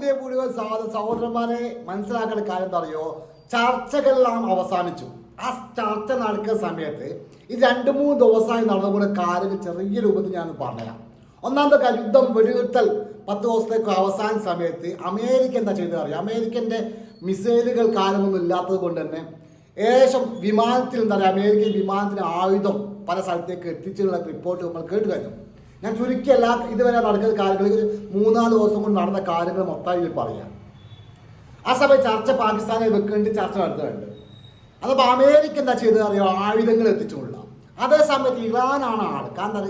പുതിയ വീഡിയോ സഹോദരന്മാരെ മനസ്സിലാക്കേണ്ട കാര്യം എന്താ അറിയോ? ചർച്ചകളെല്ലാം അവസാനിച്ചു. ആ ചർച്ച നടക്കുന്ന സമയത്ത് ഈ 2-3 ദിവസമായി നടന്നുകൊണ്ട് കാര്യങ്ങൾ ചെറിയ രൂപത്തിൽ ഞാൻ പറഞ്ഞുതരാം. ഒന്നാമത്തെ കാര്യം, യുദ്ധം വെടിനിർത്തൽ 10 ദിവസത്തേക്ക് അവസാന സമയത്ത് അമേരിക്ക എന്താ ചെയ്തത് അറിയാം? അമേരിക്കൻ്റെ മിസൈലുകൾ കാര്യമൊന്നും ഇല്ലാത്തത് കൊണ്ട് തന്നെ ഏകദേശം വിമാനത്തിൽ എന്താ പറയുക, അമേരിക്കൻ വിമാനത്തിന് ആയുധം പല സ്ഥലത്തേക്ക് എത്തിച്ചുള്ള റിപ്പോർട്ട് നമ്മൾ കേട്ട് കഴിഞ്ഞു. ഞാൻ ചുരുക്കി ഇതുവരെ നടക്കുന്ന കാര്യങ്ങൾ 3-4 ദിവസം കൊണ്ട് നടന്ന കാര്യങ്ങൾ മൊത്തത്തിൽ പറയാം. ആ സമയത്ത് ചർച്ച പാകിസ്ഥാനിൽ വെക്കേണ്ടി ചർച്ച നടത്തുന്നുണ്ട്. അതപ്പോൾ അമേരിക്ക എന്താ ചെയ്തത് അറിയോ? ആയുധങ്ങൾ എത്തിച്ചുകൊള്ള. അതേ സമയത്ത് ഇറാനാണ് ആൾ. കാരണം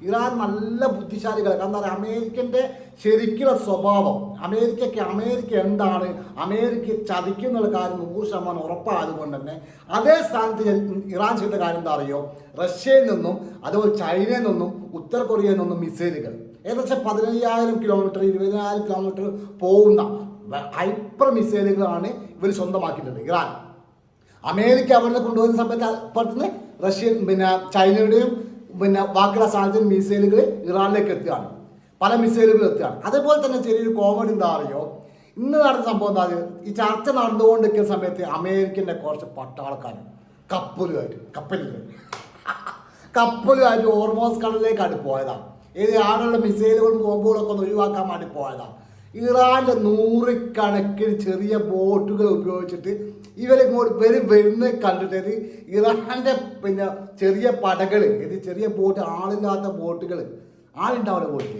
ഇറാൻ നല്ല ബുദ്ധിശാലികൾ. കാരണം അമേരിക്കൻ്റെ ശരിക്കുള്ള സ്വഭാവം, അമേരിക്ക എന്താണ്, അമേരിക്ക ചതിക്കുന്നുള്ള കാര്യം 100% ഉറപ്പായതുകൊണ്ട് തന്നെ അതേ സ്ഥാനത്ത് ഇറാൻ ചെയ്ത കാര്യം എന്താ അറിയോ? റഷ്യയിൽ നിന്നും അതുപോലെ ചൈനയിൽ നിന്നും ഉത്തര കൊറിയയിൽ നിന്നും മിസൈലുകൾ ഏകദേശം 15,000 കിലോമീറ്റർ 20,000 കിലോമീറ്റർ പോകുന്ന ഹൈപ്പർ മിസൈലുകളാണ് ഇവർ സ്വന്തമാക്കിയിട്ടുണ്ട് ഇറാൻ. അമേരിക്ക അവിടെ കൊണ്ടുപോകുന്ന സമയത്ത് പുറത്തുനിന്ന് റഷ്യൻ ചൈനയുടെയും ബാക്കിയുള്ള സ്ഥാനത്തിന് മിസൈലുകൾ ഇറാനിലേക്ക് എത്തുകയാണ്. പല മിസൈലുകൾ എത്തുകയാണ്. അതേപോലെ തന്നെ ചെറിയൊരു കോമഡി എന്താ അറിയോ? ഇന്ന് നടന്ന സംഭവം എന്താ അറിയോ? ഈ ചർച്ച നടന്നുകൊണ്ടിരിക്കുന്ന സമയത്ത് അമേരിക്കൻ്റെ കുറച്ച് പട്ടാളക്കാർ കപ്പലുമായിട്ട് ഓർമോസ് കടലിലേക്കാണ് പോയതാണ്. ആളുള്ള മിസൈലുകളും ബോംബുകളൊക്കെ ഒന്ന് ഒഴിവാക്കാൻ വേണ്ടി പോയതാണ്. ഇറാൻ്റെ 100 കണക്കിന് ചെറിയ ബോട്ടുകൾ ഉപയോഗിച്ചിട്ട് ഇവരിങ്ങോട്ട് വരുന്ന കണ്ടിട്ട് ഇറാൻ്റെ ചെറിയ പടകൾ, ചെറിയ ബോട്ട്, ആളില്ലാത്ത ബോട്ടുകൾ, ആളുണ്ടാവില്ല ബോട്ടിൽ,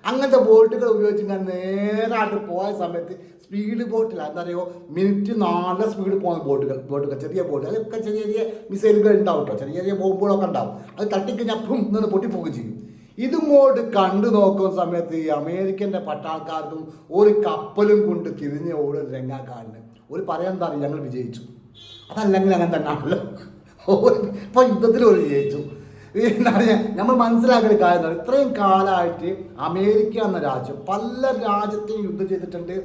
അങ്ങനത്തെ ബോട്ടുകൾ ഉപയോഗിച്ച് ഞാൻ നേരായിട്ട് പോയ സമയത്ത് സ്പീഡ് ബോട്ടിൽ എന്താ പറയുക, മിനിറ്റ് 4 സ്പീഡ് പോകുന്ന ബോട്ടുകൾ ചെറിയ ബോട്ട്, അതിലൊക്കെ ചെറിയ മിസൈലുകൾ ഉണ്ടാവും കേട്ടോ, ചെറിയ ബോംബുകളൊക്കെ ഉണ്ടാവും. അത് തട്ടിക്കഴിഞ്ഞപ്പം നിന്ന് പൊട്ടിപ്പോവുകയും ചെയ്യും. ഇതുങ്ങോട്ട് കണ്ടു നോക്കുന്ന സമയത്ത് ഈ അമേരിക്കൻ്റെ പട്ടാൾക്കാർക്കും ഒരു കപ്പലും കൊണ്ട് തിരിഞ്ഞ് ഓരോ രംഗക്കാരന് ഒരു പറയാൻ എന്താ അറിയാം, ഞങ്ങൾ വിജയിച്ചു. അതല്ലെങ്കിൽ അങ്ങനെ തന്നെ ആണല്ലോ. ഇപ്പോൾ യുദ്ധത്തിൽ ഒരു വിജയിച്ചു. എന്താ പറയുക, നമ്മൾ മനസ്സിലാക്കുന്ന കാര്യം എന്താ, ഇത്രയും കാലമായിട്ട് അമേരിക്ക എന്ന രാജ്യം പല രാജ്യത്തെയും യുദ്ധം ചെയ്തിട്ടുണ്ട്,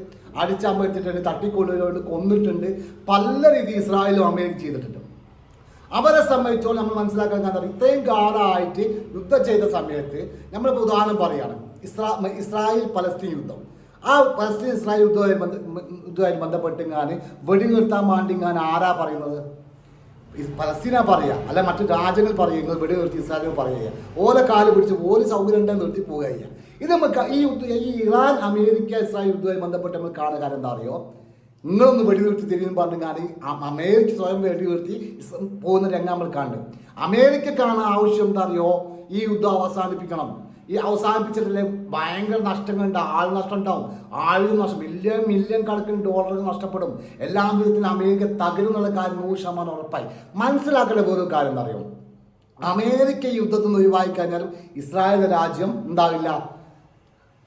അടിച്ചമർത്തിയിട്ടുണ്ട്, തട്ടിക്കൊള്ളുകൊണ്ട് കൊന്നിട്ടുണ്ട്. പല രീതി ഇസ്രായേലും അമേരിക്ക ചെയ്തിട്ടുണ്ട്. അവരെ സംബന്ധിച്ചോളം നമ്മൾ മനസ്സിലാക്കാൻ കാരണം ഇത്രയും കാലമായിട്ട് യുദ്ധം ചെയ്ത സമയത്ത് നമ്മളിപ്പോൾ ഉദാഹരണം പറയുകയാണ്, ഇസ്രായേൽ പലസ്തീൻ യുദ്ധം. ആ പലസ്തീൻ ഇസ്രായേൽ യുദ്ധവുമായി ബന്ധപ്പെട്ടിങ്ങാൻ വെടിനിർത്താൻ വേണ്ടിങ്ങാൻ ആരാ പറയുന്നത്? പലസ്തീനാ പറയുക, അല്ല മറ്റു രാജ്യങ്ങൾ പറയുക വെടിനിർത്തി ഇസ്രായേൽ പറയുക. ഓരോ കാല് പിടിച്ച് ഓരോ സൗകര്യം ഉണ്ടെന്ന് നിർത്തി പോവുക. ഇത് നമുക്ക് ഈ ഇറാൻ അമേരിക്ക ഇസ്രായേൽ യുദ്ധവുമായി ബന്ധപ്പെട്ട് നമ്മൾ കാണുന്ന കാര്യം എന്താ അറിയോ? നിങ്ങളൊന്ന് വെടിനിർത്തി തിരിഞ്ഞു പറഞ്ഞാൽ അമേരിക്ക സ്വയം വെടിനിർത്തി പോകുന്ന രംഗം നമ്മൾ കണ്ട്. അമേരിക്കക്കാണ് ആവശ്യം എന്താ അറിയോ? ഈ യുദ്ധം അവസാനിപ്പിക്കണം. ഈ അവസാനിപ്പിച്ചിട്ടില്ലേ ഭയങ്കര നഷ്ടങ്ങളുണ്ട്, ആൾ നഷ്ടം ഉണ്ടാവും, ആളുകൾ നഷ്ടം, മില്യൺ കണക്കിന് ഡോളറുകൾ നഷ്ടപ്പെടും. എല്ലാ വിധത്തിലും അമേരിക്ക തകരുന്നുള്ള കാര്യം 100% ഉറപ്പായി. മനസ്സിലാക്കേണ്ട വേറൊരു കാര്യം എന്താ അറിയോ? അമേരിക്ക യുദ്ധത്തിൽ നിന്ന് ഒഴിവായി കഴിഞ്ഞാലും ഇസ്രായേൽ രാജ്യം ഉണ്ടാവില്ല,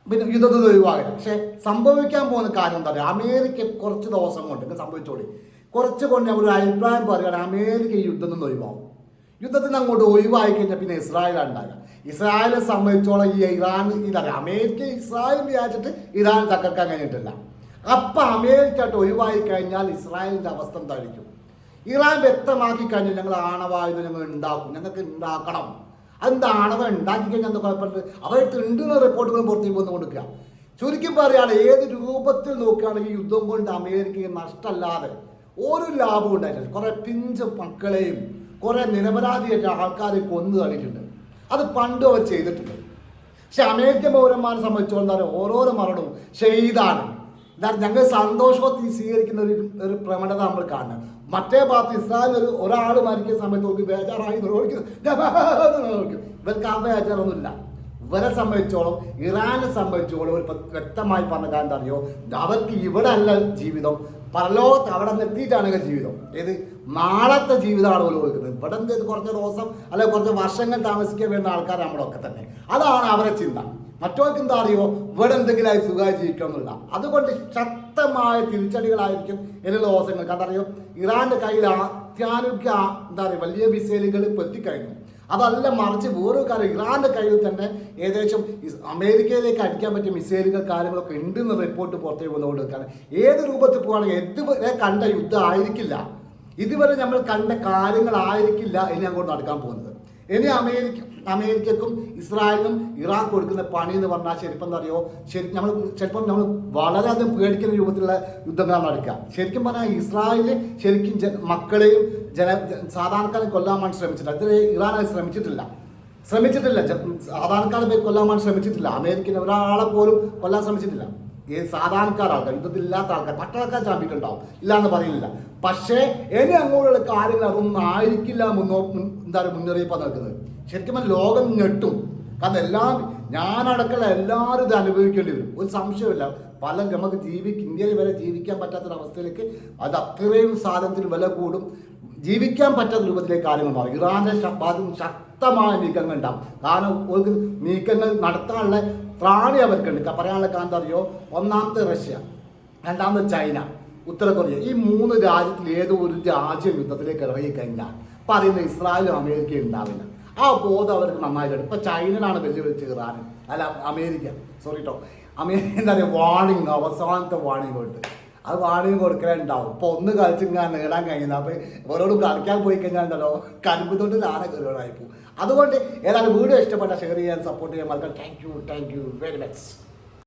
യുദ്ധത്തിൽ നിന്ന് ഒഴിവാകില്ല. പക്ഷെ സംഭവിക്കാൻ പോകുന്ന കാര്യം എന്താ പറയുക? അമേരിക്ക കുറച്ച് ദിവസം കൊണ്ട് സംഭവിച്ചോളി, കുറച്ച് കൊണ്ട് ഒരു അഭിപ്രായം പറയുകയാണ്, അമേരിക്ക ഈ യുദ്ധത്തിൽ നിന്ന് ഒഴിവാകും. യുദ്ധത്തിൽ നിന്ന് അങ്ങോട്ട് ഒഴിവായി കഴിഞ്ഞാൽ പിന്നെ ഇസ്രായേലാണ് ഉണ്ടാകുക. ഇസ്രായേലിനെ സംബന്ധിച്ചോളം ഈ ഇറാൻ ഇതറിയാം, അമേരിക്ക ഇസ്രായേൽ വിചാരിച്ചിട്ട് ഇറാൻ തകർക്കാൻ കഴിഞ്ഞിട്ടില്ല. അപ്പം അമേരിക്കയായിട്ട് ഒഴിവായി കഴിഞ്ഞാൽ ഇസ്രായേലിൻ്റെ അവസ്ഥ എന്തായിരിക്കും? ഇറാൻ വ്യക്തമാക്കി കഴിഞ്ഞാൽ ഞങ്ങൾ ആണവായുധം ഞങ്ങൾ ഉണ്ടാക്കും, ഞങ്ങൾക്ക് ഉണ്ടാക്കണം. അതെന്താ ആണവം ഉണ്ടാക്കി കഴിഞ്ഞാൽ എന്താ കുഴപ്പമുണ്ട്? അവർക്ക് ഉണ്ടെന്ന റിപ്പോർട്ടുകളും പുറത്തേക്ക് വന്നു കൊടുക്കുക. ചുരുക്കി പറയുകയാണ്, ഏത് രൂപത്തിൽ നോക്കുകയാണെങ്കിൽ ഈ യുദ്ധം കൊണ്ട് അമേരിക്കയ്ക്ക് നഷ്ടമല്ലാതെ ഒരു ലാഭം ഉണ്ടായിട്ടില്ല. കുറേ പിഞ്ച് മക്കളെയും കുറേ നിരപരാധിയായിട്ട് ആൾക്കാരെ കൊന്നു തള്ളിയിട്ടുണ്ട്. അത് പണ്ടും അവർ ചെയ്തിട്ടുണ്ട്. പക്ഷെ അമേരിക്കൻ പൗരന്മാരെ സംബന്ധിച്ചോളം എന്താ പറയുക, ഓരോരോ മരണവും ഷഹീദാണ്. എന്നാൽ ഞങ്ങൾ സന്തോഷത്തിൽ സ്വീകരിക്കുന്ന ഒരു പ്രവണത നമ്മൾ കാണുന്നത്. മറ്റേ ഭാഗത്ത് ഇസ്രായേൽ ഒരാൾ മരിക്കുന്ന സമയത്ത് നോക്കി ബേജാറായി ഇവർക്ക് ആ ബേജാറൊന്നുമില്ല. ഇവരെ സംബന്ധിച്ചോളം ഇറാനെ സംബന്ധിച്ചോളം ഒരു വ്യക്തമായി പറഞ്ഞ കാര്യം എന്താ അറിയോ? അവർക്ക് ഇവിടെ അല്ല ജീവിതം, പരലോകത്ത് അവിടെ എത്തിയിട്ടാണ് ജീവിതം. ഏത് നാളത്തെ ജീവിതമാണ് പോലും കൊടുക്കുന്നത്. ഇവിടെ എന്ത് കുറച്ച് ദിവസം അല്ലെങ്കിൽ കുറച്ച് വർഷങ്ങൾ താമസിക്കാൻ വേണ്ട ആൾക്കാർ നമ്മളൊക്കെ തന്നെ. അതാണ് അവരെ ചിന്ത. മറ്റവർക്ക് എന്താ അറിയോ? ഇവിടെ എന്തെങ്കിലും സുഖമായി ജീവിക്കണം എന്നുള്ള. അതുകൊണ്ട് ശക്തമായ തിരിച്ചടികളായിരിക്കും എല്ലാ ദിവസങ്ങൾ. കണ്ടറിയോ, ഇറാന്റെ കയ്യിൽ അത്യാനുഗ്യ എന്താ പറയുക വലിയ മിസൈലുകൾ എത്തിക്കഴിഞ്ഞു. അതല്ല, മറിച്ച് വേറൊരു കാര്യം, ഇറാന്റെ കയ്യിൽ തന്നെ ഏകദേശം അമേരിക്കയിലേക്ക് അടിക്കാൻ പറ്റിയ മിസൈലുകൾ കാര്യങ്ങളൊക്കെ ഉണ്ടെന്ന് റിപ്പോർട്ട് പുറത്തേക്ക് വന്നുകൊണ്ടിരിക്കുകയാണ്. ഏത് രൂപത്തിൽ പോവുകയാണെങ്കിൽ ഇതുവരെ കണ്ട യുദ്ധം ആയിരിക്കില്ല, ഇതുവരെ നമ്മൾ കണ്ട കാര്യങ്ങളായിരിക്കില്ല ഇനി അങ്ങോട്ട് നടക്കാൻ പോകുന്നത്. ഇനി അമേരിക്ക അമേരിക്കക്കും ഇസ്രായേലിനും ഇറാൻ കൊടുക്കുന്ന പണി എന്ന് പറഞ്ഞാൽ ശരിക്കും എന്താ അറിയോ, ശരിക്കും ചിലപ്പോൾ നമ്മൾ വളരെയധികം പേടിക്കുന്ന രൂപത്തിലുള്ള യുദ്ധങ്ങളാണ് നടക്കുക. ശരിക്കും പറഞ്ഞാൽ ഇസ്രായേൽ ശരിക്കും മക്കളെയും സാധാരണക്കാരെ കൊല്ലാൻ വേണ്ടി ശ്രമിച്ചിട്ടില്ല. ഇത് ഇറാൻ അത് ശ്രമിച്ചിട്ടില്ല. സാധാരണക്കാരെ പേര് കൊല്ലാൻ വേണ്ടി ശ്രമിച്ചിട്ടില്ല. അമേരിക്കൻ ഒരാളെ പോലും കൊല്ലാൻ ശ്രമിച്ചിട്ടില്ല. സാധാരണക്കാരാൾക്കാർ, യുദ്ധത്തിലില്ലാത്ത ആൾക്കാർ, പട്ടാൾക്കാർ ചാമ്പിയിട്ടുണ്ടാവും, ഇല്ല എന്ന് പറയുന്നില്ല. പക്ഷേ ഇനി അങ്ങോട്ടുള്ള കാര്യങ്ങൾ അതൊന്നും ആയിരിക്കില്ല മുന്നറിയിപ്പാണ് നൽകുന്നത്. ശരിക്കും ലോകം ഞെട്ടും. കാരണം ഞാനടക്കമുള്ള എല്ലാവരും ഇത് അനുഭവിക്കേണ്ടി വരും, ഒരു സംശയമില്ല. നമുക്ക് ഇന്ത്യയിൽ വരെ ജീവിക്കാൻ പറ്റാത്തൊരവസ്ഥയിലേക്ക് അത് അത്രയും സാധനത്തിന് വില കൂടും, ജീവിക്കാൻ പറ്റാത്ത രൂപത്തിലേക്ക് കാര്യങ്ങൾ മാറും. ഇറാന്റെ ഭാഗത്തും ശക്തമായ നീക്കങ്ങൾ ഉണ്ടാവും. കാരണം ഒരു നീക്കങ്ങൾ നടത്താനുള്ള ത്രാണി അവർക്കുണ്ട്. പറയാനുള്ള കാരണം അറിയോ, ഒന്നാമത്തെ റഷ്യ, രണ്ടാമത്തെ ചൈന, ഉത്തര കൊറിയ. ഈ 3 രാജ്യത്തിൽ ഏതോ ഒരു രാജ്യം യുദ്ധത്തിലേക്ക് ഇറങ്ങിക്കഴിഞ്ഞാൽ പറയുന്ന ഇസ്രായേലും അമേരിക്കയും ഉണ്ടാവില്ല. ആ ബോധം അവർക്ക് നന്നായിട്ടുണ്ട്. ഇപ്പൊ ചൈനയിലാണ് വെല്ലുവിളിച്ച് ഇറാൻ, അല്ല അമേരിക്ക, സോറി കേട്ടോ, അമേരിക്ക എന്താ പറയുക, വാണിംഗ്, അവസാനത്തെ വാണിംഗ് കൊടുത്ത് അത് വാണിംഗ് കൊടുക്കലുണ്ടാവും. ഇപ്പൊ ഒന്ന് കളിച്ചിങ്ങനെ നേടാൻ കഴിയുന്നത്. അപ്പൊ ഓരോടും കളിക്കാൻ പോയി കഴിഞ്ഞാൽ ഉണ്ടല്ലോ കരിമ്പ് തൊട്ട് ആന കയറുവാനായിപ്പോ. അതുകൊണ്ട് ഏതായാലും വീഡിയോ ഇഷ്ടപ്പെട്ട ഷെയർ ചെയ്യാൻ, സപ്പോർട്ട് ചെയ്യാൻ മറക്കാം. Thank you very much.